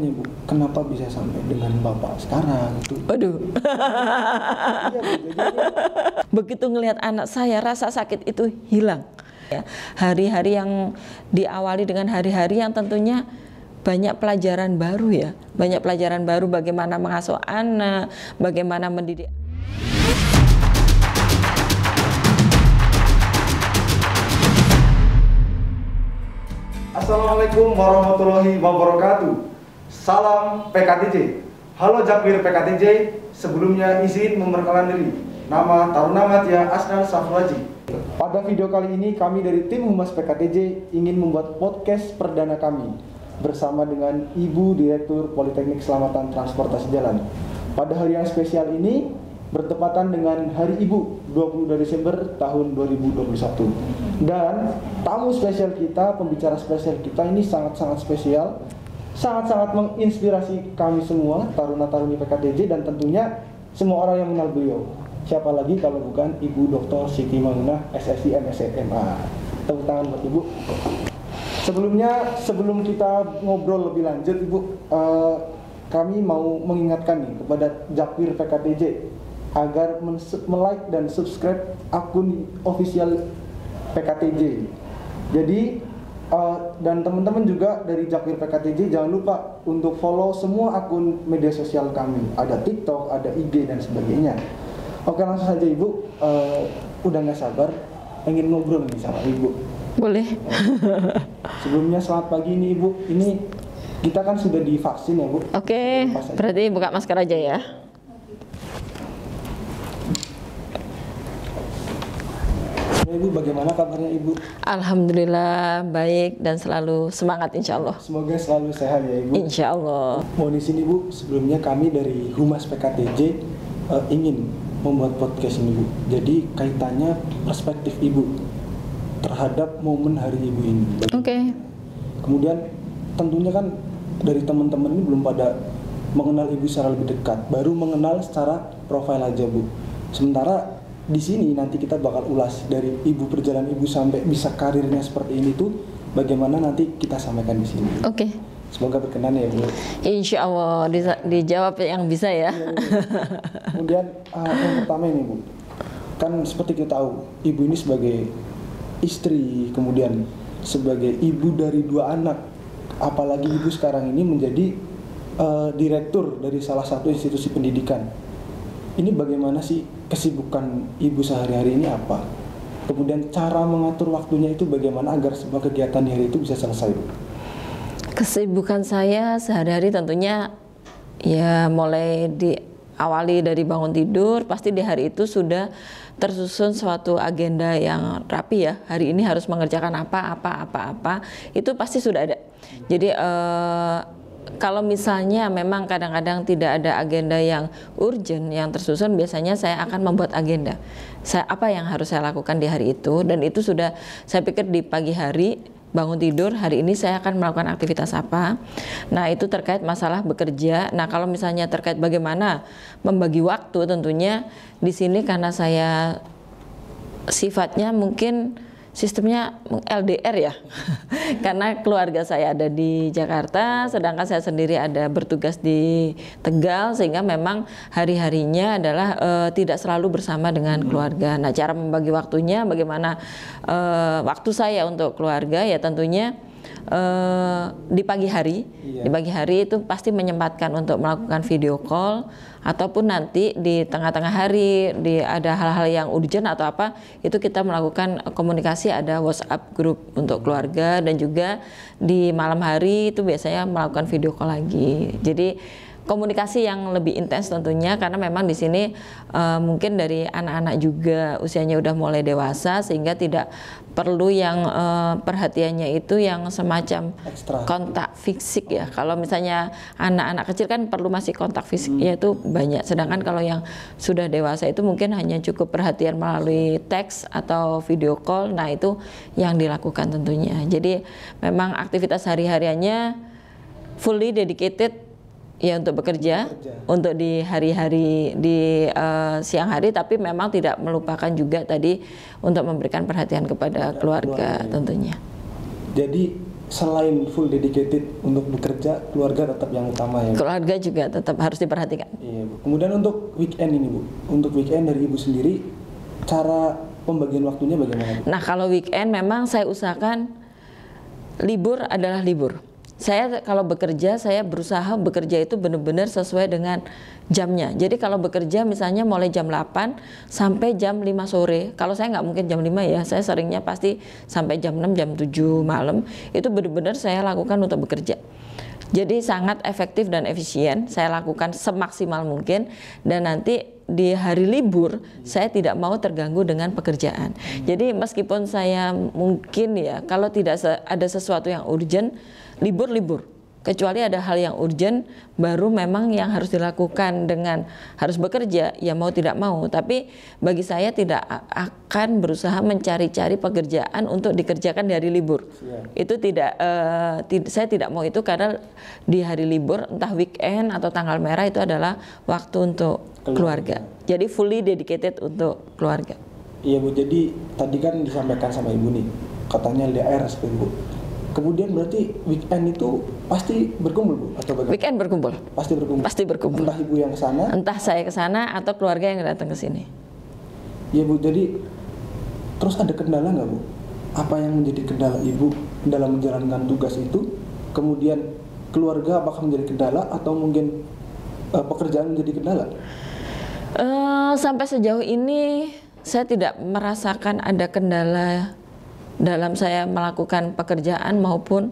tanya Bu, kenapa bisa sampai dengan Bapak sekarang itu? Waduh. Iya Bu, jadi Begitu ngelihat anak saya, rasa sakit itu hilang. Ya, hari-hari yang diawali dengan hari-hari yang tentunya banyak pelajaran baru ya. Banyak pelajaran baru bagaimana mengasuh anak, bagaimana mendidik. Assalamualaikum warahmatullahi wabarakatuh. Salam PKTJ. Halo Jakmir PKTJ, sebelumnya izin memperkenalkan diri. Nama Taruna Madya Asnan Safwaji. Pada video kali ini kami dari tim Humas PKTJ ingin membuat podcast perdana kami bersama dengan Ibu Direktur Politeknik Keselamatan Transportasi Jalan. Pada hari yang spesial ini bertepatan dengan Hari Ibu 22 Desember tahun 2021. Dan tamu spesial kita, pembicara spesial kita ini sangat-sangat spesial, sangat-sangat menginspirasi kami semua, taruna-taruni PKTJ, dan tentunya semua orang yang mengenal beliau. Siapa lagi kalau bukan Ibu Dr. Siti Maimunah, SSI MSMA. Tepuk tangan buat Ibu. Sebelum kita ngobrol lebih lanjut Ibu, kami mau mengingatkan nih kepada Jakmir PKTJ agar like dan subscribe akun official PKTJ. Jadi dan teman-teman juga dari Jakmir PKTJ jangan lupa untuk follow semua akun media sosial kami. Ada TikTok, ada IG dan sebagainya. Oke, langsung saja Ibu. Udah nggak sabar ingin ngobrol nih sama Ibu. Boleh. Sebelumnya selamat pagi nih Ibu. Ini kita kan sudah divaksin ya Bu. Oke, berarti buka masker aja ya. Ibu, bagaimana kabarnya Ibu? Alhamdulillah baik dan selalu semangat insya Allah. Semoga selalu sehat ya Ibu. Insya Allah. Mohon izin Ibu, sebelumnya kami dari Humas PKTJ ingin membuat podcast ini Bu. Jadi kaitannya perspektif Ibu terhadap momen Hari Ibu ini. Oke. Kemudian tentunya kan dari teman-teman ini belum pada mengenal Ibu secara lebih dekat, baru mengenal secara profil aja Bu. Sementara di sini nanti kita bakal ulas dari Ibu, perjalanan Ibu sampai bisa karirnya seperti ini tuh bagaimana, nanti kita sampaikan di sini. Oke. Semoga berkenan ya Bu. Insya Allah dijawab yang bisa ya. Kemudian yang pertama ini Bu, kan seperti kita tahu Ibu ini sebagai istri, kemudian sebagai ibu dari 2 anak, apalagi Ibu sekarang ini menjadi direktur dari salah satu institusi pendidikan. Ini bagaimana sih kesibukan Ibu sehari-hari ini apa? Kemudian cara mengatur waktunya itu bagaimana agar semua kegiatan di hari itu bisa selesai Bu? Kesibukan saya sehari-hari tentunya ya mulai diawali dari bangun tidur, pasti di hari itu sudah tersusun suatu agenda yang rapi ya. Hari ini harus mengerjakan apa, itu pasti sudah ada. Jadi kalau misalnya memang kadang-kadang tidak ada agenda yang urgent yang tersusun, biasanya saya akan membuat agenda. Apa yang harus saya lakukan di hari itu, dan itu sudah saya pikir di pagi hari bangun tidur, hari ini saya akan melakukan aktivitas apa. Nah, itu terkait masalah bekerja. Nah, kalau misalnya terkait bagaimana membagi waktu, tentunya di sini karena saya sifatnya mungkin sistemnya LDR ya. Karena keluarga saya ada di Jakarta, sedangkan saya sendiri ada bertugas di Tegal, sehingga memang hari-harinya adalah tidak selalu bersama dengan keluarga. Nah, cara membagi waktunya bagaimana, waktu saya untuk keluarga ya tentunya di pagi hari. Di pagi hari itu pasti menyempatkan untuk melakukan video call, ataupun nanti di tengah-tengah hari ada hal-hal yang urgent atau apa, itu kita melakukan komunikasi, ada WhatsApp grup untuk keluarga, dan juga di malam hari itu biasanya melakukan video call lagi. Jadi komunikasi yang lebih intens tentunya, karena memang di sini mungkin dari anak-anak juga usianya udah mulai dewasa, sehingga tidak perlu yang perhatiannya itu yang semacam Ekstra. kontak fisik ya. Kalau misalnya anak-anak kecil kan perlu masih kontak fisiknya itu banyak, sedangkan kalau yang sudah dewasa itu mungkin hanya cukup perhatian melalui teks atau video call. Nah, itu yang dilakukan tentunya. Jadi memang aktivitas hari-hariannya fully dedicated ya untuk bekerja, untuk di hari-hari di siang hari, tapi memang tidak melupakan juga tadi untuk memberikan perhatian kepada keluarga tentunya. Jadi selain full dedicated untuk bekerja, keluarga tetap yang utama ya Bu? Keluarga juga tetap harus diperhatikan. Iya Bu. Kemudian untuk weekend ini Bu, untuk weekend dari Ibu sendiri, cara pembagian waktunya bagaimana Bu? Nah, kalau weekend memang saya usahakan libur adalah libur. Saya kalau bekerja, saya berusaha bekerja itu benar-benar sesuai dengan jamnya. Jadi kalau bekerja misalnya mulai jam 8 sampai jam 5 sore. Kalau saya nggak mungkin jam 5 ya, saya seringnya pasti sampai jam 6, jam 7 malam. Itu benar-benar saya lakukan untuk bekerja. Jadi sangat efektif dan efisien, saya lakukan semaksimal mungkin. Dan nanti di hari libur saya tidak mau terganggu dengan pekerjaan. Jadi meskipun saya mungkin ya, kalau tidak ada sesuatu yang urgent, libur-libur. Kecuali ada hal yang urgent, baru memang yang harus dilakukan dengan harus bekerja, ya mau tidak mau. Tapi bagi saya tidak akan berusaha mencari-cari pekerjaan untuk dikerjakan di hari libur. Itu tidak, saya tidak mau itu, karena di hari libur, entah weekend atau tanggal merah, itu adalah waktu untuk keluarga. Jadi fully dedicated untuk keluarga. Iya Bu, jadi tadi kan disampaikan sama Ibu nih, katanya LDR seperti Bu. Kemudian berarti weekend itu pasti berkumpul Bu atau bagaimana? Weekend berkumpul. Pasti berkumpul. Pasti berkumpul. Entah Ibu yang ke sana, entah saya ke sana atau keluarga yang datang ke sini. Iya Bu, jadi terus ada kendala nggak Bu? Apa yang menjadi kendala Ibu dalam menjalankan tugas itu? Kemudian keluarga apakah menjadi kendala atau mungkin pekerjaan menjadi kendala? Sampai sejauh ini saya tidak merasakan ada kendala dalam saya melakukan pekerjaan maupun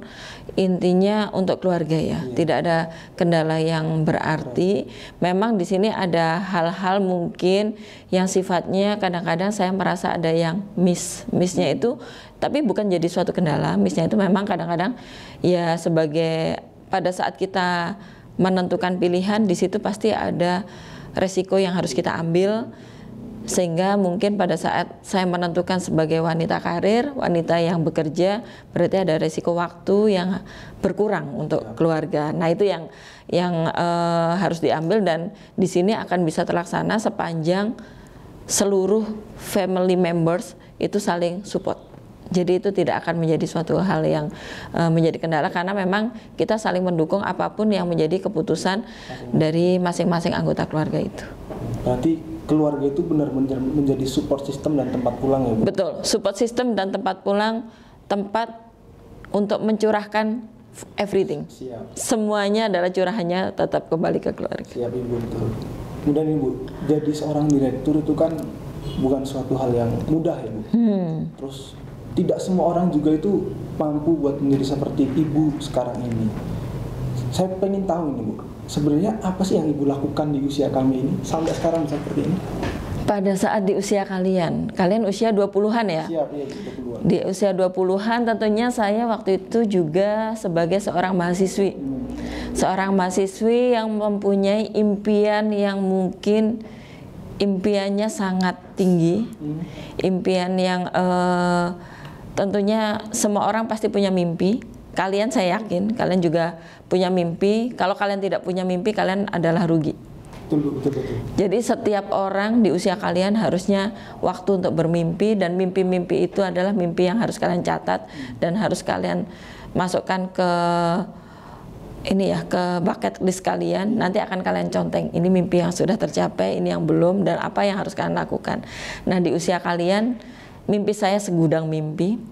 intinya untuk keluarga ya. Tidak ada kendala yang berarti. Memang di sini ada hal-hal mungkin yang sifatnya kadang-kadang saya merasa ada yang missnya itu, tapi bukan jadi suatu kendala. Missnya itu memang kadang-kadang ya sebagai pada saat kita menentukan pilihan, di situ pasti ada resiko yang harus kita ambil. Sehingga mungkin pada saat saya menentukan sebagai wanita karir, wanita yang bekerja, berarti ada resiko waktu yang berkurang untuk keluarga. Nah itu yang harus diambil, dan di sini akan bisa terlaksana sepanjang seluruh family members itu saling support. Jadi itu tidak akan menjadi suatu hal yang menjadi kendala, karena memang kita saling mendukung apapun yang menjadi keputusan dari masing-masing anggota keluarga itu. Berarti keluarga itu benar menjadi support system dan tempat pulang ya Bu? Betul, support system dan tempat pulang, tempat untuk mencurahkan everything. Siap. Semuanya adalah curahannya tetap kembali ke keluarga. Siap Ibu, betul. Kemudian Ibu, jadi seorang direktur itu kan bukan suatu hal yang mudah ya Bu. Terus tidak semua orang juga itu mampu buat menjadi seperti Ibu sekarang ini. Saya pengen tahu ini Bu, sebenarnya apa sih yang Ibu lakukan di usia kami ini sampai sekarang bisa seperti ini? Pada saat di usia kalian usia 20-an ya? Siap, iya 20-an. Di usia 20-an tentunya saya waktu itu juga sebagai seorang mahasiswi. Seorang mahasiswi yang mempunyai impian yang mungkin impiannya sangat tinggi. Impian yang tentunya semua orang pasti punya mimpi. Kalian saya yakin, kalian juga punya mimpi. Kalau kalian tidak punya mimpi, kalian adalah rugi. Betul. Jadi setiap orang di usia kalian harusnya waktu untuk bermimpi, dan mimpi-mimpi itu adalah mimpi yang harus kalian catat dan harus kalian masukkan ke ke bucket list kalian. Nanti akan kalian conteng, ini mimpi yang sudah tercapai, ini yang belum, dan apa yang harus kalian lakukan. Nah di usia kalian, mimpi saya segudang mimpi.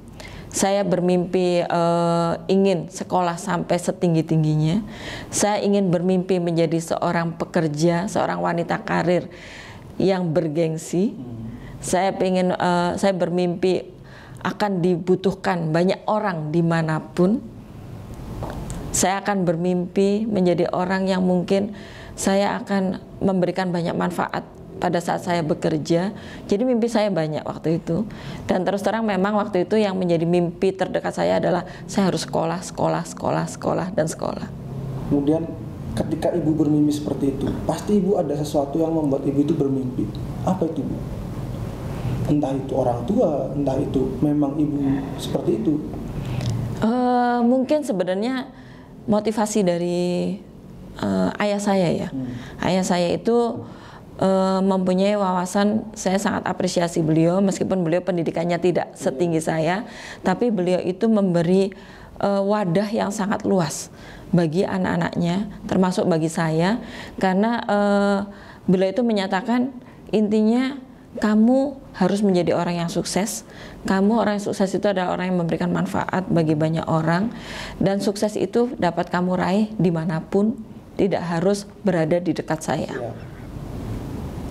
Saya bermimpi ingin sekolah sampai setinggi-tingginya. Saya ingin bermimpi menjadi seorang pekerja, seorang wanita karir yang bergengsi. Saya bermimpi akan dibutuhkan banyak orang dimanapun. Saya akan bermimpi menjadi orang yang mungkin saya akan memberikan banyak manfaat pada saat saya bekerja. Jadi mimpi saya banyak waktu itu. Dan terus terang memang waktu itu yang menjadi mimpi terdekat saya adalah saya harus sekolah. Kemudian ketika Ibu bermimpi seperti itu, pasti Ibu ada sesuatu yang membuat Ibu itu bermimpi. Apa itu Bu? Entah itu orang tua, entah itu memang Ibu seperti itu. Mungkin sebenarnya motivasi dari ayah saya ya. Ayah saya itu mempunyai wawasan, saya sangat apresiasi beliau, meskipun beliau pendidikannya tidak setinggi saya, tapi beliau itu memberi wadah yang sangat luas bagi anak-anaknya, termasuk bagi saya, karena beliau itu menyatakan intinya kamu harus menjadi orang yang sukses. Kamu orang yang sukses itu adalah orang yang memberikan manfaat bagi banyak orang, dan sukses itu dapat kamu raih dimanapun, tidak harus berada di dekat saya.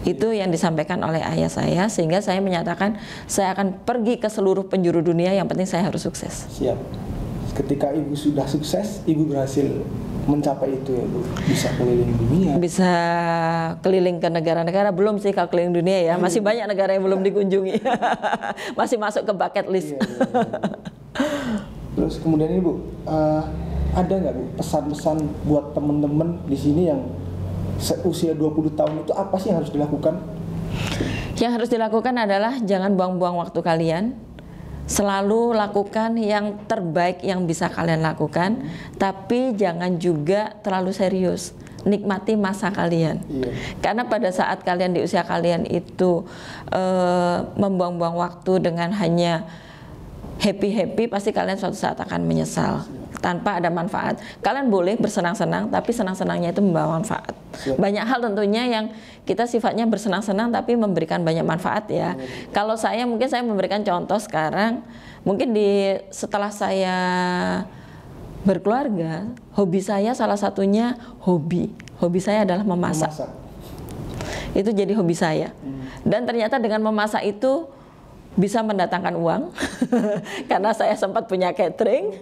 Itu yang disampaikan oleh ayah saya, sehingga saya menyatakan saya akan pergi ke seluruh penjuru dunia, yang penting saya harus sukses. Siap. Ketika ibu sudah sukses, ibu berhasil mencapai itu ya Bu, bisa keliling dunia. Bisa keliling ke negara-negara, belum sih kalau keliling dunia ya, masih banyak negara yang belum dikunjungi. Masih masuk ke bucket list. Iya. Terus kemudian Ibu, ada nggak Bu pesan-pesan buat teman-teman di sini yang seusia 20 tahun itu apa sih yang harus dilakukan? Yang harus dilakukan adalah jangan buang-buang waktu kalian. Selalu lakukan yang terbaik yang bisa kalian lakukan, tapi jangan juga terlalu serius. Nikmati masa kalian. Karena pada saat kalian di usia kalian itu membuang-buang waktu dengan hanya happy-happy, pasti kalian suatu saat akan menyesal tanpa ada manfaat. Kalian boleh bersenang-senang, tapi senang-senangnya itu membawa manfaat. Banyak hal tentunya yang kita sifatnya bersenang-senang tapi memberikan banyak manfaat ya. Kalau saya mungkin saya memberikan contoh sekarang, mungkin setelah saya berkeluarga, hobi saya salah satunya hobi saya adalah memasak. Itu jadi hobi saya. Dan ternyata dengan memasak itu bisa mendatangkan uang karena saya sempat punya catering.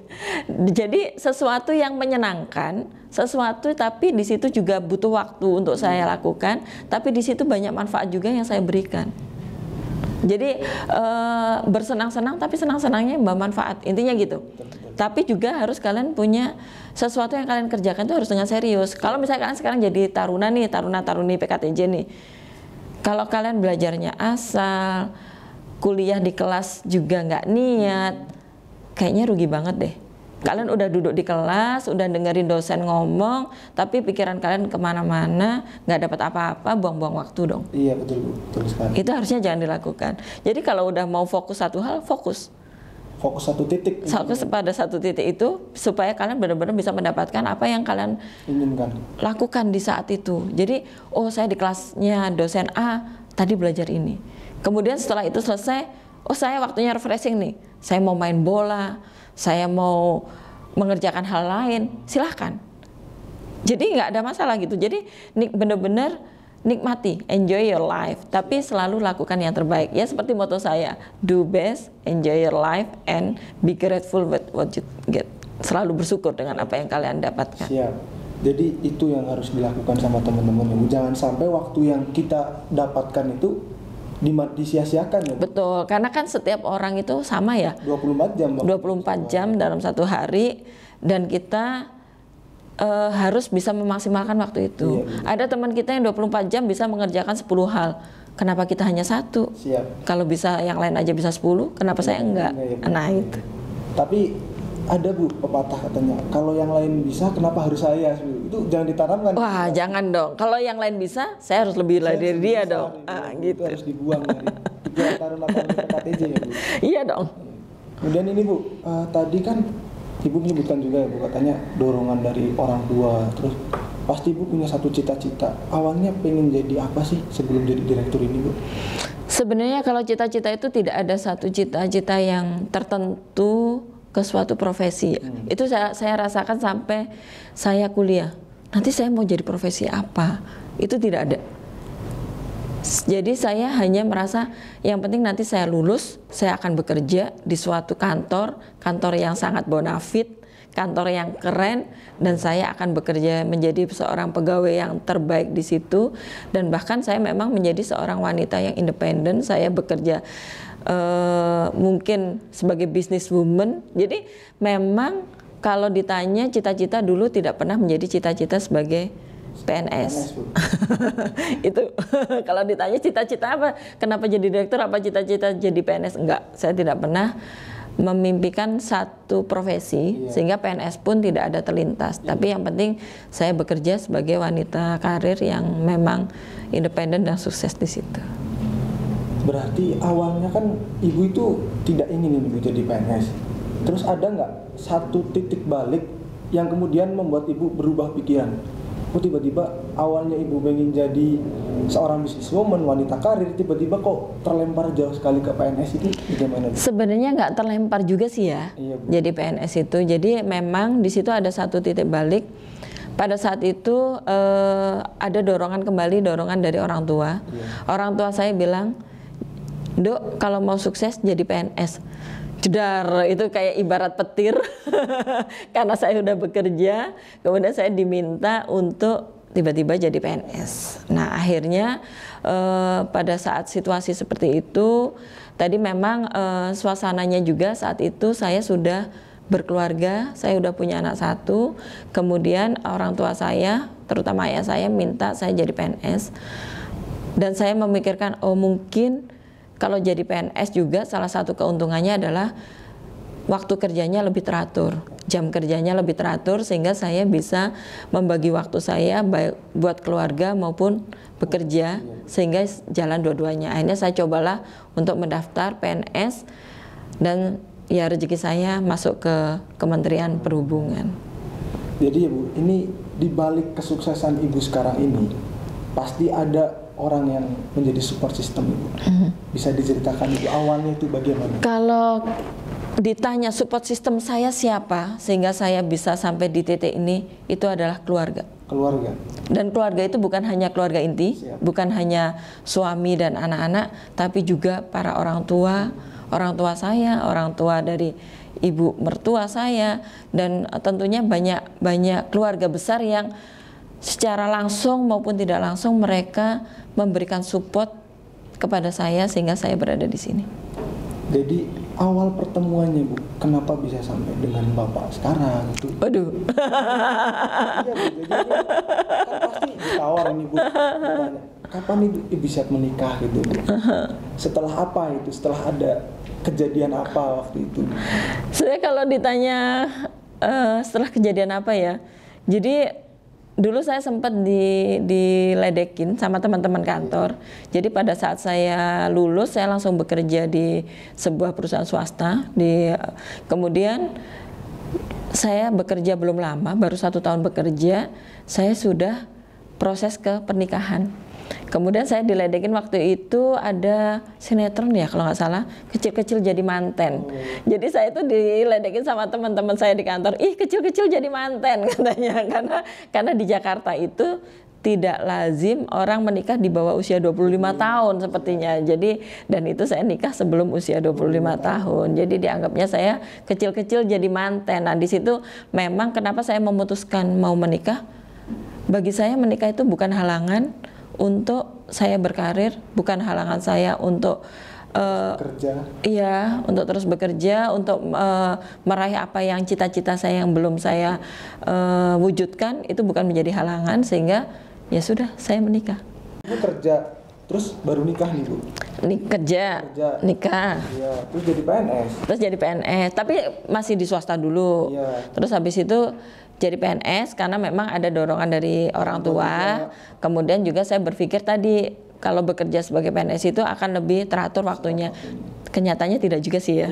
Jadi sesuatu yang menyenangkan, sesuatu tapi di situ juga butuh waktu untuk saya lakukan, tapi di situ banyak manfaat juga yang saya berikan. Jadi bersenang-senang tapi senang-senangnya membawa manfaat, intinya gitu. Tapi juga harus kalian punya sesuatu yang kalian kerjakan itu harus dengan serius. Kalau misalnya kalian sekarang jadi taruna nih, taruna-taruni PKTJ nih, kalau kalian belajarnya asal, kuliah di kelas juga nggak niat, kayaknya rugi banget deh. Kalian udah duduk di kelas, udah dengerin dosen ngomong, tapi pikiran kalian kemana-mana, nggak dapat apa-apa, buang-buang waktu dong. Iya betul Bu, betul sekali. Itu harusnya jangan dilakukan. Jadi kalau udah mau fokus satu hal, fokus satu titik. Fokus pada satu titik itu, supaya kalian benar-benar bisa mendapatkan apa yang kalian inginkan, lakukan di saat itu. Jadi, oh saya di kelasnya dosen A, tadi belajar ini. Kemudian setelah itu selesai, oh saya waktunya refreshing nih, saya mau main bola, saya mau mengerjakan hal lain, silahkan. Jadi nggak ada masalah gitu. Jadi benar-benar nikmati, enjoy your life, tapi selalu lakukan yang terbaik. Ya seperti moto saya, do best, enjoy your life, and be grateful with what you get. Selalu bersyukur dengan apa yang kalian dapatkan. Siap. Jadi itu yang harus dilakukan sama teman-teman. Jangan sampai waktu yang kita dapatkan itu disia-siakan ya. Betul, karena kan setiap orang itu sama ya. 24 jam. 24 jam dalam satu hari, dan kita harus bisa memaksimalkan waktu itu. Iya. Ada teman kita yang 24 jam bisa mengerjakan 10 hal. Kenapa kita hanya satu? Siap. Kalau bisa yang lain aja bisa 10, kenapa saya enggak? Ya, nah itu. Tapi ada Bu pepatah katanya, kalau yang lain bisa kenapa harus saya? Itu jangan ditanamkan. Wah jangan dong. Kalau yang lain bisa, saya harus lebih dari dia dong. Gitu. Itu harus dibuang dari pikiran taruna-taruna PKTJ ya Bu. Iya dong. Kemudian ini Bu, tadi kan Ibu menyebutkan juga ya Bu, katanya dorongan dari orang tua. Terus pasti Ibu punya satu cita-cita. Awalnya pengen jadi apa sih sebelum jadi direktur ini Bu? Sebenarnya kalau cita-cita itu tidak ada satu cita-cita yang tertentu ke suatu profesi. Itu saya rasakan sampai saya kuliah. Nanti saya mau jadi profesi apa? Itu tidak ada. Jadi saya hanya merasa yang penting nanti saya lulus, saya akan bekerja di suatu kantor yang sangat bonafit, kantor yang keren, dan saya akan bekerja menjadi seorang pegawai yang terbaik di situ. Dan bahkan saya memang menjadi seorang wanita yang independen. Saya bekerja mungkin sebagai businesswoman. Jadi memang kalau ditanya cita-cita, dulu tidak pernah menjadi cita-cita sebagai PNS. Itu kalau ditanya cita-cita apa, kenapa jadi direktur, apa cita-cita jadi PNS, enggak, saya tidak pernah memimpikan satu profesi, sehingga PNS pun tidak ada terlintas. Tapi yang penting saya bekerja sebagai wanita karir yang memang independen dan sukses di situ. Berarti awalnya kan Ibu itu tidak ingin Ibu jadi PNS. Terus ada nggak satu titik balik yang kemudian membuat ibu berubah pikiran? Oh, tiba-tiba awalnya ibu pengen jadi seorang businesswoman, wanita karir, tiba-tiba kok terlempar jauh sekali ke PNS, itu bagaimana? Sebenarnya nggak terlempar juga sih ya, Iya, Bu. jadi PNS itu. Jadi memang di situ ada satu titik balik. Pada saat itu ada dorongan dari orang tua. Iya. Orang tua saya bilang, "Dok, kalau mau sukses jadi PNS." Jedar, itu kayak ibarat petir. Karena saya udah bekerja, kemudian saya diminta untuk tiba-tiba jadi PNS. Nah, akhirnya pada saat situasi seperti itu, tadi memang suasananya juga saat itu saya sudah berkeluarga, saya udah punya anak satu, kemudian orang tua saya, terutama ayah saya, minta saya jadi PNS. Dan saya memikirkan, oh mungkin kalau jadi PNS juga salah satu keuntungannya adalah waktu kerjanya lebih teratur, jam kerjanya lebih teratur, sehingga saya bisa membagi waktu saya baik buat keluarga maupun bekerja, sehingga jalan dua-duanya. Akhirnya saya cobalah untuk mendaftar PNS, dan ya rezeki saya masuk ke Kementerian Perhubungan. Jadi ya Bu, ini di balik kesuksesan ibu sekarang ini pasti ada orang yang menjadi support system ibu. Bisa diceritakan ibu awalnya itu bagaimana? Kalau ditanya support system saya siapa sehingga saya bisa sampai di titik ini, itu adalah keluarga. Keluarga. Dan keluarga itu bukan hanya keluarga inti, Siap. bukan hanya suami dan anak-anak, tapi juga para orang tua saya, orang tua dari ibu mertua saya, dan tentunya banyak keluarga besar yang secara langsung maupun tidak langsung mereka memberikan support kepada saya sehingga saya berada di sini. Jadi awal pertemuannya Bu, kenapa bisa sampai dengan Bapak sekarang itu? Waduh. Iya Bu, jadi ini kan pasti ditawar ini Bu, ditanya, kapan ibu siap menikah gitu Bu? Setelah apa itu? Setelah ada kejadian apa waktu itu? Sebenarnya kalau ditanya setelah kejadian apa ya, jadi dulu saya sempat diledekin sama teman-teman kantor. Jadi pada saat saya lulus, saya langsung bekerja di sebuah perusahaan swasta. Kemudian saya bekerja belum lama, baru 1 tahun bekerja, saya sudah proses ke pernikahan. Kemudian saya diledekin waktu itu ada sinetron ya kalau nggak salah, kecil-kecil jadi manten. Jadi saya itu diledekin sama teman-teman saya di kantor, ih kecil-kecil jadi manten katanya, karena di Jakarta itu tidak lazim orang menikah di bawah usia 25 tahun sepertinya. Jadi dan itu saya nikah sebelum usia 25 tahun. Jadi dianggapnya saya kecil-kecil jadi manten. Nah, di situ memang kenapa saya memutuskan mau menikah. Bagi saya menikah itu bukan halangan untuk saya berkarir, bukan halangan saya untuk Kerja. iya, untuk terus bekerja, untuk meraih apa yang cita-cita saya yang belum saya wujudkan, itu bukan menjadi halangan, sehingga ya sudah saya menikah. Ibu kerja, terus baru nikah nih Bu? Kerja, nikah, Iya, terus jadi PNS. terus jadi PNS, tapi masih di swasta dulu. Iya. Terus habis itu jadi PNS karena memang ada dorongan dari orang tua. Kemudian juga saya berpikir tadi kalau bekerja sebagai PNS itu akan lebih teratur waktunya. Kenyataannya tidak juga sih ya.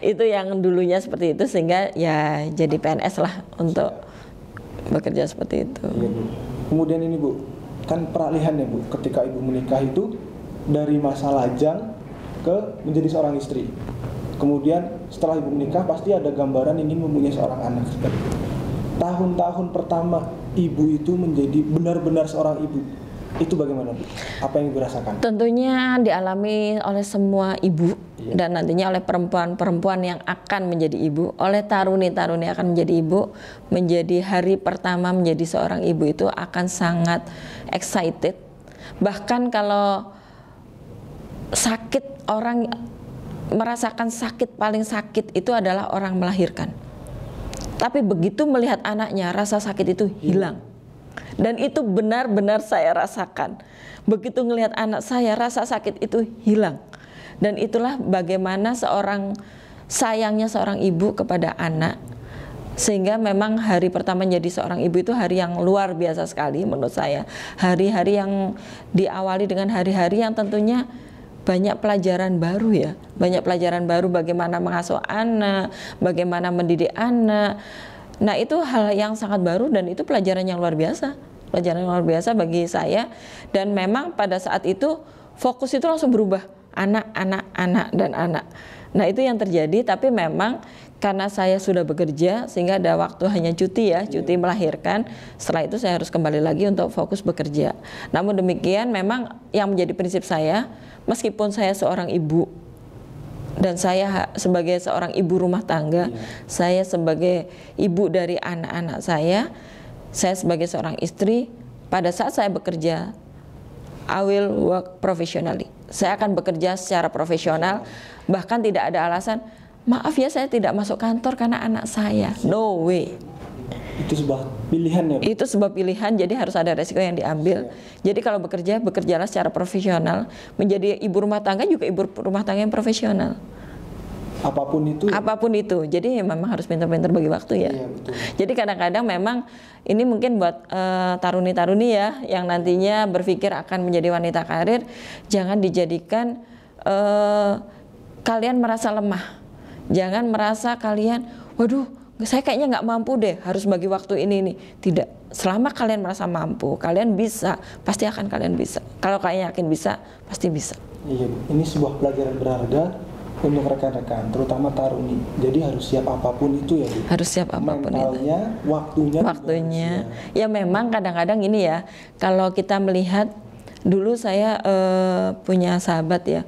Itu yang dulunya seperti itu, sehingga ya jadi PNS lah untuk bekerja seperti itu. Iya Bu. Kemudian ini Bu, kan peralihan ya Bu, ketika ibu menikah itu dari masa lajang ke menjadi seorang istri. Kemudian setelah ibu menikah pasti ada gambaran ingin mempunyai seorang anak. Tahun-tahun pertama ibu itu menjadi benar-benar seorang ibu, itu bagaimana Bu? Apa yang ibu rasakan? Tentunya dialami oleh semua ibu, Iya. dan nantinya oleh perempuan-perempuan yang akan menjadi ibu, oleh taruni-taruni yang akan menjadi ibu. Menjadi hari pertama menjadi seorang ibu itu akan sangat excited. Bahkan kalau sakit, orang merasakan sakit, paling sakit itu adalah orang melahirkan. Tapi begitu melihat anaknya, rasa sakit itu hilang. Dan itu benar-benar saya rasakan. Begitu melihat anak saya, rasa sakit itu hilang. Dan itulah bagaimana sayangnya seorang ibu kepada anak. Sehingga memang hari pertama menjadi seorang ibu itu hari yang luar biasa sekali menurut saya. Hari-hari yang diawali dengan hari-hari yang tentunya banyak pelajaran baru ya, banyak pelajaran baru bagaimana mengasuh anak, bagaimana mendidik anak. Nah itu hal yang sangat baru dan itu pelajaran yang luar biasa, pelajaran yang luar biasa bagi saya. Dan memang pada saat itu fokus itu langsung berubah, anak, dan anak. Nah itu yang terjadi, tapi memang karena saya sudah bekerja sehingga ada waktu hanya cuti ya, cuti melahirkan. Setelah itu saya harus kembali lagi untuk fokus bekerja. Namun demikian memang yang menjadi prinsip saya, meskipun saya seorang ibu dan saya sebagai seorang ibu rumah tangga, saya sebagai ibu dari anak-anak saya sebagai seorang istri, pada saat saya bekerja, I will work professionally. Saya akan bekerja secara profesional, bahkan tidak ada alasan, maaf ya saya tidak masuk kantor karena anak saya. No way. Itu sebuah pilihan ya? Itu sebuah pilihan, jadi harus ada resiko yang diambil. Jadi kalau bekerja, bekerjalah secara profesional. Menjadi ibu rumah tangga juga ibu rumah tangga yang profesional. Apapun itu? Apapun itu. Jadi memang harus pintar-pintar bagi waktu ya. Iya, betul. Jadi kadang-kadang memang ini mungkin buat taruni-taruni ya yang nantinya berpikir akan menjadi wanita karir, jangan dijadikan kalian merasa lemah. Jangan merasa kalian, waduh, saya kayaknya nggak mampu deh, harus bagi waktu ini. Tidak. Selama kalian merasa mampu, kalian bisa, pasti akan kalian bisa. Kalau kalian yakin bisa, pasti bisa. Iya, ini sebuah pelajaran berharga untuk rekan-rekan, terutama taruni. Jadi harus siap apapun itu ya, Bu. Harus siap apapun mentalnya, itu. waktunya. Ya memang kadang-kadang ini ya, kalau kita melihat, dulu saya punya sahabat ya.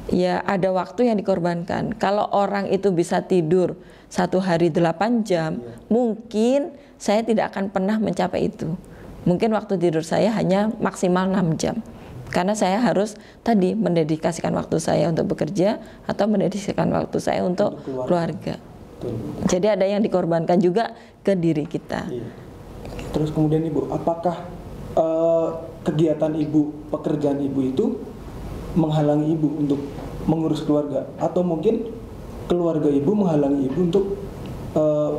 Ya ada waktu yang dikorbankan. Kalau orang itu bisa tidur 1 hari 8 jam, mungkin saya tidak akan pernah mencapai itu. Mungkin waktu tidur saya hanya maksimal 6 jam. Karena saya harus tadi mendedikasikan waktu saya untuk bekerja atau mendedikasikan waktu saya untuk keluarga. Betul. Jadi ada yang dikorbankan juga ke diri kita. Iya. Terus kemudian Ibu, apakah kegiatan Ibu, pekerjaan Ibu itu menghalangi Ibu untuk mengurus keluarga, atau mungkin keluarga Ibu menghalangi Ibu untuk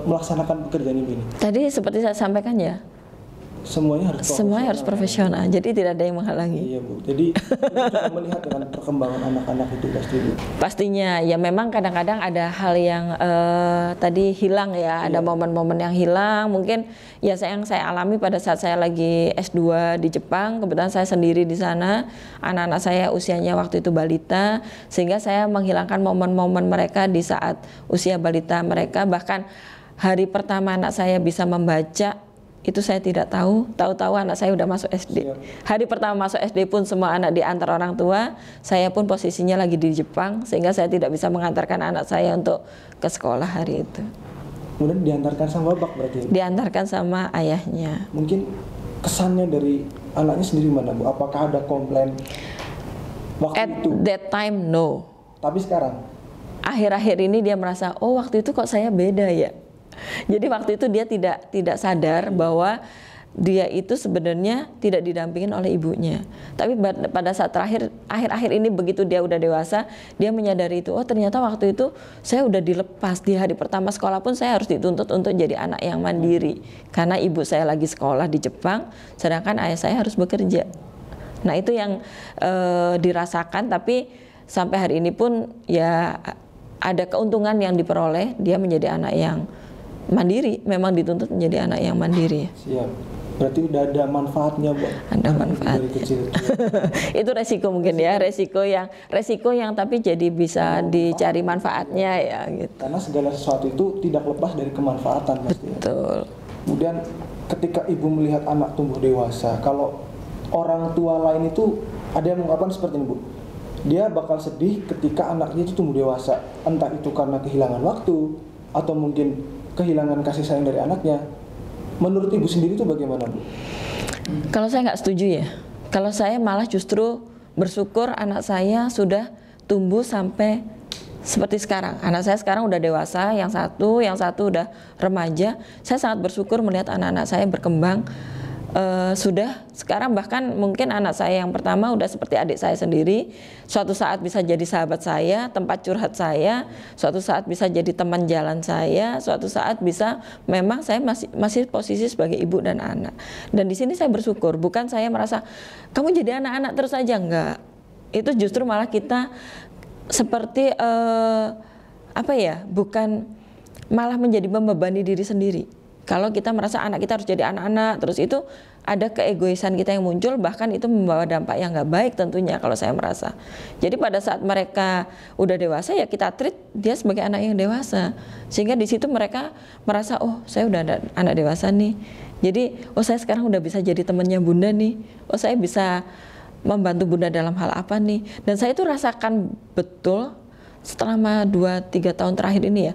melaksanakan pekerjaan Ibu ini? Tadi seperti saya sampaikan ya, semuanya harus profesional, jadi tidak ada yang menghalangi. Iya Bu, jadi kita melihat dengan perkembangan anak-anak itu pasti Bu. Pastinya ya, memang kadang-kadang ada hal yang tadi hilang ya, ada momen-momen yang hilang. Mungkin ya yang saya alami pada saat saya lagi S2 di Jepang, kebetulan saya sendiri di sana, anak-anak saya usianya waktu itu balita, sehingga saya menghilangkan momen-momen mereka di saat usia balita mereka. Bahkan hari pertama anak saya bisa membaca, itu saya tidak tahu anak saya udah masuk SD. Hari pertama masuk SD pun semua anak diantar orang tua, saya pun posisinya lagi di Jepang, sehingga saya tidak bisa mengantarkan anak saya untuk ke sekolah hari itu. Kemudian diantarkan sama bapak berarti? Diantarkan sama ayahnya. Mungkin kesannya dari anaknya sendiri mana Bu? Apakah ada komplain waktu At itu? that time no. Tapi sekarang? Akhir-akhir ini dia merasa, oh waktu itu kok saya beda ya. Jadi waktu itu dia tidak sadar bahwa dia itu sebenarnya tidak didampingin oleh ibunya. Tapi pada saat akhir-akhir ini begitu dia udah dewasa, dia menyadari itu, oh ternyata waktu itu saya udah dilepas. Di hari pertama sekolah pun saya harus dituntut untuk jadi anak yang mandiri. Karena ibu saya lagi sekolah di Jepang, sedangkan ayah saya harus bekerja. Nah itu yang dirasakan, tapi sampai hari ini pun ya ada keuntungan yang diperoleh, dia menjadi anak yang mandiri, memang dituntut menjadi anak yang mandiri. Siap. Berarti udah ada manfaatnya buat ada manfaat dari kecil. Itu resiko mungkin ya, resiko yang tapi jadi bisa dicari manfaatnya ya gitu. Karena segala sesuatu itu tidak lepas dari kemanfaatan pasti. Betul. Kemudian ketika ibu melihat anak tumbuh dewasa, kalau orang tua lain itu ada yang mengungkapkan seperti ini Bu, dia bakal sedih ketika anaknya itu tumbuh dewasa, entah itu karena kehilangan waktu atau mungkin kehilangan kasih sayang dari anaknya. Menurut ibu sendiri itu bagaimana Bu? Kalau saya nggak setuju ya. Kalau saya malah justru bersyukur anak saya sudah tumbuh sampai seperti sekarang. Anak saya sekarang udah dewasa, yang satu udah remaja. Saya sangat bersyukur melihat anak-anak saya berkembang. Sudah sekarang bahkan mungkin anak saya yang pertama udah seperti adik saya sendiri, suatu saat bisa jadi sahabat saya, tempat curhat saya, suatu saat bisa jadi teman jalan saya, suatu saat bisa memang saya masih posisi sebagai ibu dan anak. Dan di sini saya bersyukur, bukan saya merasa kamu jadi anak-anak terus aja, enggak. Itu justru malah kita seperti apa ya, bukan malah menjadi membebani diri sendiri. Kalau kita merasa anak kita harus jadi anak-anak, terus itu ada keegoisan kita yang muncul, bahkan itu membawa dampak yang nggak baik tentunya kalau saya merasa. Jadi pada saat mereka udah dewasa ya kita treat dia sebagai anak yang dewasa, sehingga di situ mereka merasa oh saya udah ada anak dewasa nih. Jadi oh saya sekarang udah bisa jadi temannya bunda nih, oh saya bisa membantu bunda dalam hal apa nih. Dan saya itu rasakan betul selama 2-3 tahun terakhir ini ya.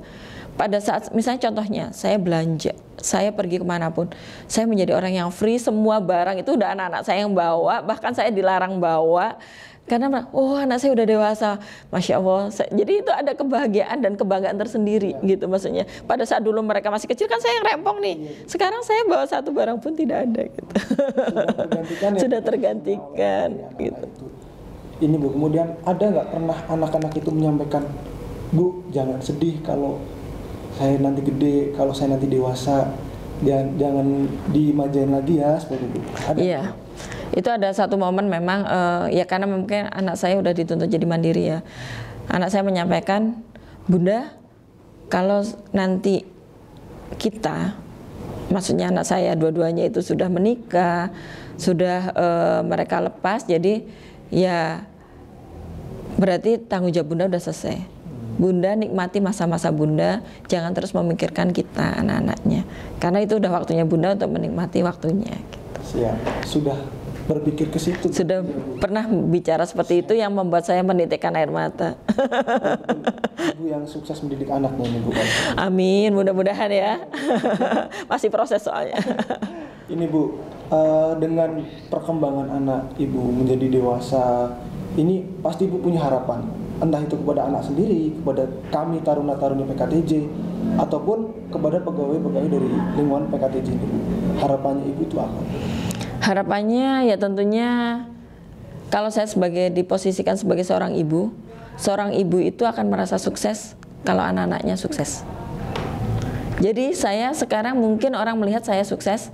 Pada saat misalnya contohnya saya belanja, saya pergi kemanapun, saya menjadi orang yang free, semua barang itu udah anak-anak saya yang bawa, bahkan saya dilarang bawa karena oh anak saya udah dewasa, masya Allah. Jadi itu ada kebahagiaan dan kebanggaan tersendiri gitu maksudnya. Pada saat dulu mereka masih kecil kan saya yang rempong nih, sekarang saya bawa satu barang pun tidak ada gitu. Sudah tergantikan gitu. Ini Bu, kemudian ada nggak pernah anak-anak itu menyampaikan, Bu jangan sedih kalau saya nanti gede, kalau saya nanti dewasa, jangan dimajain lagi ya, seperti itu. Iya, itu ada satu momen memang ya karena mungkin anak saya udah dituntut jadi mandiri ya. Anak saya menyampaikan, Bunda, kalau nanti kita, maksudnya anak saya dua-duanya itu sudah menikah, sudah mereka lepas, jadi ya berarti tanggung jawab Bunda udah selesai. Bunda nikmati masa-masa Bunda, jangan terus memikirkan kita anak-anaknya, karena itu udah waktunya Bunda untuk menikmati waktunya gitu. Siap. Sudah berpikir ke situ. Sudah pernah bicara seperti itu yang membuat saya menitikkan air mata. Ibu yang sukses mendidik anaknya ini Bu. Amin, mudah-mudahan ya. Masih proses soalnya. Ini Bu, dengan perkembangan anak Ibu menjadi dewasa, ini pasti Ibu punya harapan. Entah itu kepada anak sendiri, kepada kami taruna-taruni PKTJ, ataupun kepada pegawai-pegawai dari lingkungan PKTJ ini. Harapannya Ibu itu apa? Harapannya ya tentunya kalau saya diposisikan sebagai seorang ibu itu akan merasa sukses kalau anak-anaknya sukses. Jadi saya sekarang mungkin orang melihat saya sukses,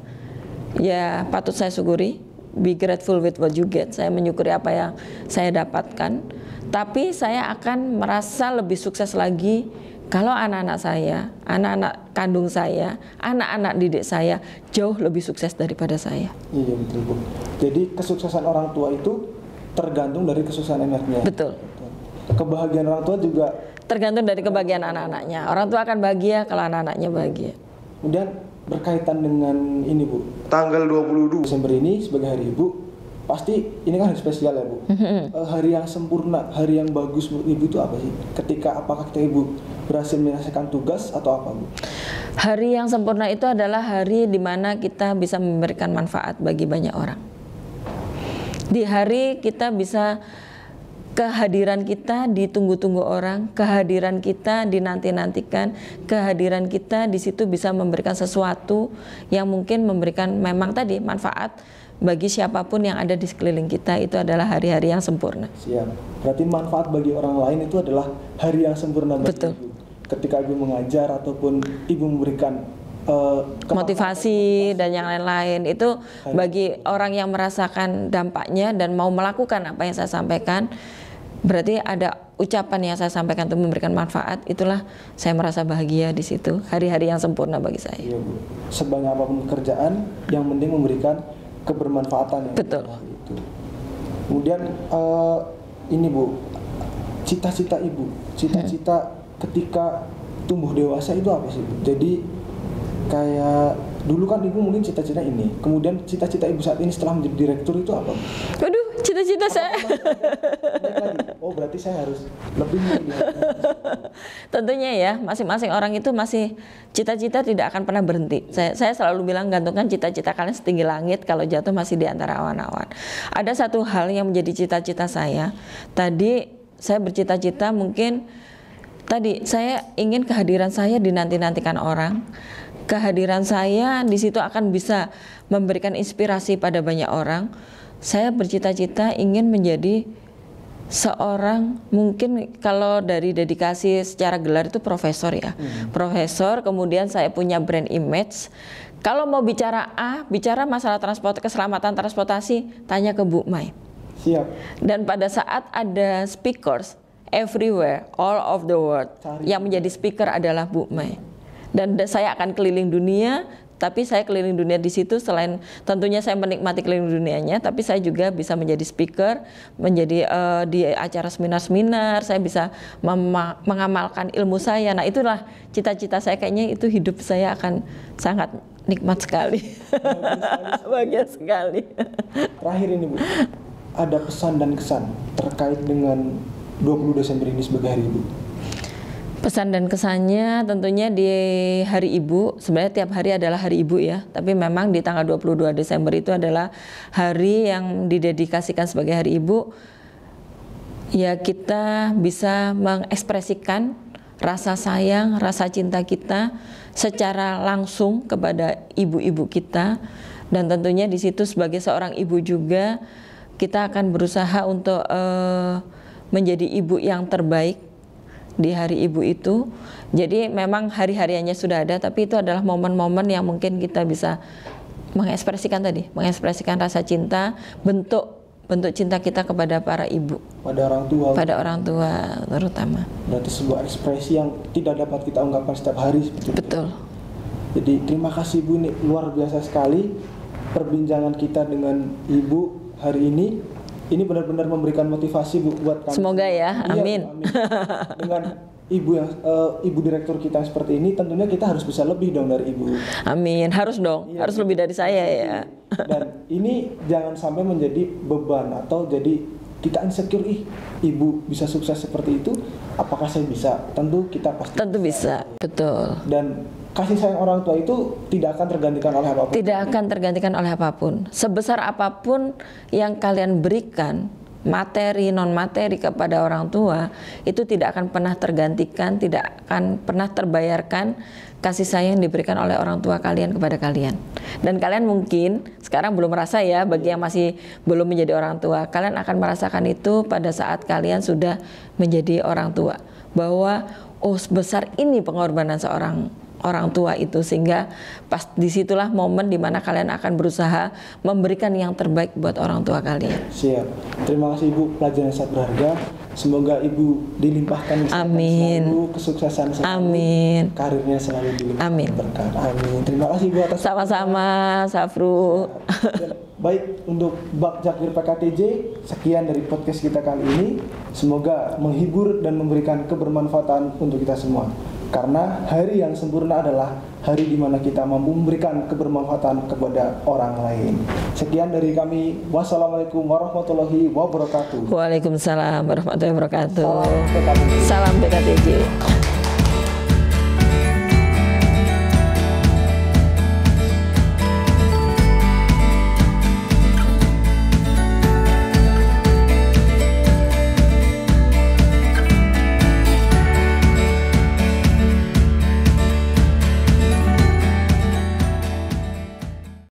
ya patut saya syukuri, be grateful with what you get. Saya menyukuri apa yang saya dapatkan. Tapi saya akan merasa lebih sukses lagi kalau anak-anak saya, anak-anak kandung saya, anak-anak didik saya jauh lebih sukses daripada saya. Iya betul Bu. Jadi kesuksesan orang tua itu tergantung dari kesuksesan anaknya. Betul. Kebahagiaan orang tua juga tergantung dari kebahagiaan anak-anaknya. Orang tua akan bahagia kalau anak-anaknya bahagia. Kemudian berkaitan dengan ini Bu, Tanggal 22 Desember ini sebagai hari Ibu, pasti ini kan hari spesial ya Bu. Hari yang sempurna, hari yang bagus menurut Ibu itu apa sih? Apakah ketika Ibu berhasil menyelesaikan tugas atau apa Bu? Hari yang sempurna itu adalah hari di mana kita bisa memberikan manfaat bagi banyak orang. Di hari kita bisa, kehadiran kita ditunggu-tunggu orang, kehadiran kita dinanti-nantikan, kehadiran kita di situ bisa memberikan sesuatu yang mungkin memberikan memang tadi manfaat bagi siapapun yang ada di sekeliling kita. Itu adalah hari-hari yang sempurna. Siap. Berarti manfaat bagi orang lain itu adalah hari yang sempurna bagi Betul. Ibu. Ketika Ibu mengajar ataupun Ibu memberikan motivasi dan yang lain-lain, itu bagi orang yang merasakan dampaknya dan mau melakukan apa yang saya sampaikan, berarti ada ucapan yang saya sampaikan untuk memberikan manfaat. Itulah saya merasa bahagia di situ. Hari-hari yang sempurna bagi saya. Iya Bu. Sebanyak apapun pekerjaan, yang penting memberikan kebermanfaatan. Betul. Itu. Kemudian ini Bu, cita-cita Ibu, cita-cita ketika tumbuh dewasa itu apa sih Bu? Jadi kayak dulu kan Ibu mungkin cita-cita ini, kemudian cita-cita Ibu saat ini setelah menjadi direktur itu apa? Waduh, cita-cita saya. Oh berarti saya harus lebih Tentunya ya, masing-masing orang itu masih cita-cita tidak akan pernah berhenti. Saya selalu bilang gantungkan cita-cita kalian setinggi langit, kalau jatuh masih di antara awan-awan. Ada satu hal yang menjadi cita-cita saya. Tadi saya bercita-cita mungkin tadi saya ingin kehadiran saya dinanti-nantikan orang. Kehadiran saya di situ akan bisa memberikan inspirasi pada banyak orang. Saya bercita-cita ingin menjadi seorang, mungkin kalau dari dedikasi secara gelar itu profesor ya. Profesor, kemudian saya punya brand image. Kalau mau bicara bicara masalah keselamatan transportasi, tanya ke Bu Mai. Siap. Dan pada saat ada speakers everywhere, all of the world, yang menjadi speaker adalah Bu Mai. Dan saya akan keliling dunia, tapi saya keliling dunia di situ selain tentunya saya menikmati keliling dunianya, tapi saya juga bisa menjadi speaker, menjadi di acara seminar-seminar, saya bisa mengamalkan ilmu saya. Nah, itulah cita-cita saya, kayaknya itu hidup saya akan sangat nikmat sekali. Bahagia sekali. Terakhir ini Bu, ada pesan dan kesan terkait dengan 20 Desember ini sebagai Hari Ibu. Pesan dan kesannya tentunya di Hari Ibu, sebenarnya tiap hari adalah Hari Ibu ya, tapi memang di tanggal 22 Desember itu adalah hari yang didedikasikan sebagai Hari Ibu. Ya, kita bisa mengekspresikan rasa sayang, rasa cinta kita secara langsung kepada ibu-ibu kita, dan tentunya di situ sebagai seorang ibu juga kita akan berusaha untuk menjadi ibu yang terbaik di Hari Ibu itu. Jadi memang hari-hariannya sudah ada, tapi itu adalah momen-momen yang mungkin kita bisa mengekspresikan tadi, mengekspresikan rasa cinta, bentuk cinta kita kepada para ibu, pada orang tua terutama. Berarti sebuah ekspresi yang tidak dapat kita ungkapkan setiap hari seperti itu. Betul. Jadi terima kasih Bu, ini luar biasa sekali perbincangan kita dengan Ibu hari ini. Ini benar-benar memberikan motivasi Bu buat kami. Semoga ya, amin. Iya, amin. Dengan ibu yang ibu direktur kita yang seperti ini, tentunya kita harus bisa lebih dong dari ibu. Amin, harus dong, harus lebih dari saya ya. Dan ini jangan sampai menjadi beban atau jadi kita insecure, ibu bisa sukses seperti itu, apakah saya bisa? Tentu kita pasti. Tentu bisa, betul. Dan kasih sayang orang tua itu tidak akan tergantikan oleh apapun. Tidak akan tergantikan oleh apapun. Sebesar apapun yang kalian berikan, materi, non materi kepada orang tua, itu tidak akan pernah tergantikan, tidak akan pernah terbayarkan kasih sayang yang diberikan oleh orang tua kalian kepada kalian. Dan kalian mungkin sekarang belum merasa ya, bagi yang masih belum menjadi orang tua, kalian akan merasakan itu pada saat kalian sudah menjadi orang tua, bahwa oh sebesar ini pengorbanan seorang orang tua itu, sehingga pas disitulah momen dimana kalian akan berusaha memberikan yang terbaik buat orang tua kalian. Siap. Terima kasih Ibu, pelajaran yang sangat berharga. Semoga Ibu dilimpahkan selalu, kesuksesan selalu, amin, karirnya selalu dilimpahkan amin, berkah. Amin. Terima kasih Ibu atas sama-sama, Safru. Baik, untuk Bak Jakmir PKTJ, sekian dari podcast kita kali ini. Semoga menghibur dan memberikan kebermanfaatan untuk kita semua. Karena hari yang sempurna adalah hari di mana kita mampu memberikan kebermanfaatan kepada orang lain. Sekian dari kami. Wassalamualaikum warahmatullahi wabarakatuh. Waalaikumsalam warahmatullahi wabarakatuh. Salam PKTJ. Salam PKTJ.